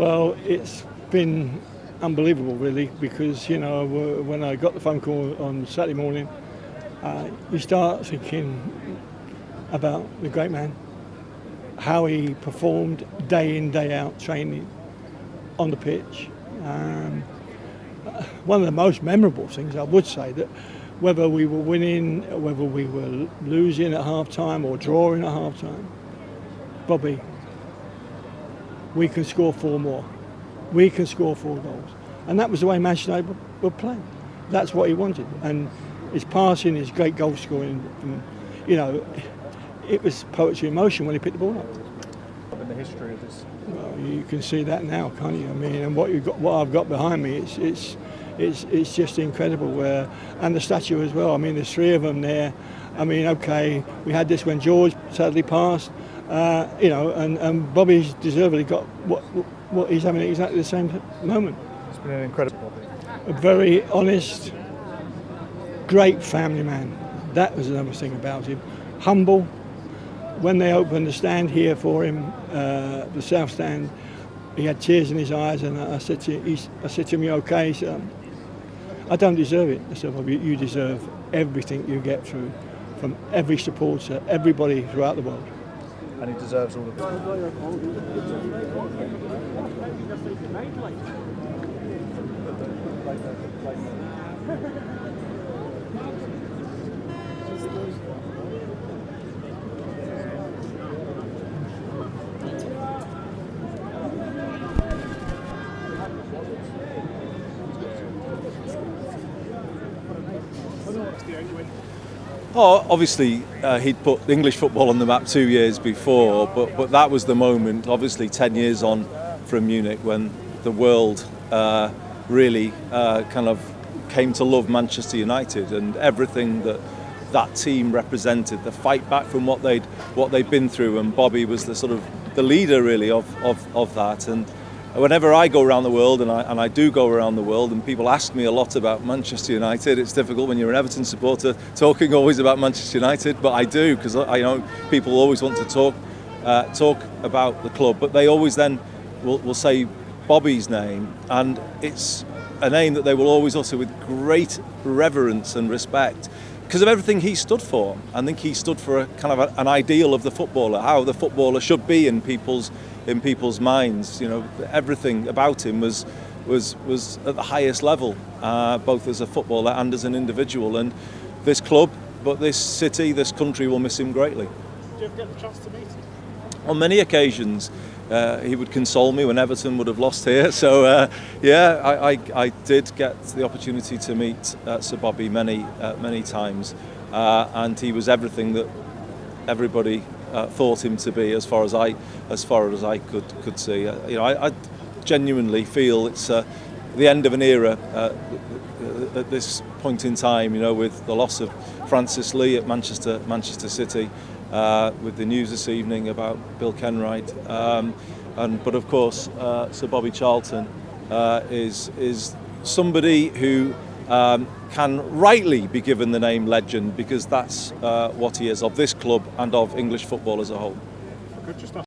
Well, it's been unbelievable, really, because when I got the phone call on Saturday morning, you start thinking about the great man, how he performed day in, day out, training on the pitch. One of the most memorable things, I would say, that whether we were winning, whether we were losing at half-time or drawing at half-time, Bobby, we can score 4 more. We can score 4 goals. And that was the way Manchester United were playing. That's what he wanted. And his passing, his great goal scoring, it was poetry in motion when he picked the ball up. In the history of this. Well, you can see that now, can't you? I mean, and what I've got behind me, it's just incredible. And the statue as well. I mean, there's 3 of them there. I mean, okay, we had this when George sadly passed, and Bobby's deservedly got what he's having at exactly the same moment. It's been an incredible Bobby. A very honest, great family man. That was another thing about him. Humble. When they opened the stand here for him, the south stand, he had tears in his eyes, and I said to him, "You okay?" He said, "I don't deserve it." I said, "Well, you deserve everything you get through from every supporter, everybody throughout the world." And he deserves all of it. Oh, obviously he'd put English football on the map 2 years before, but that was the moment, obviously 10 years on from Munich, when the world really kind of came to love Manchester United and everything that team represented, the fight back from what they'd been through, and Bobby was the sort of the leader really of that. And whenever I go around the world, and I do go around the world, and people ask me a lot about Manchester United. It's difficult when you're an Everton supporter talking always about Manchester United, but I do, because I know people always want to talk about the club, but they always then will say Bobby's name, and it's a name that they will always utter with great reverence and respect because of everything he stood for. I think he stood for a kind of an ideal of the footballer, how the footballer should be in people's minds. Everything about him was at the highest level, both as a footballer and as an individual. And this club, but this city, this country will miss him greatly. Did you ever get the chance to meet him? On many occasions, he would console me when Everton would have lost here. So I did get the opportunity to meet Sir Bobby many times, and he was everything that everybody thought him to be, as far as I could see. I genuinely feel it's the end of an era at this point in time. With the loss of Francis Lee at Manchester City, with the news this evening about Bill Kenwright, but of course Sir Bobby Charlton is somebody who can rightly be given the name legend, because that's what he is of this club and of English football as a whole.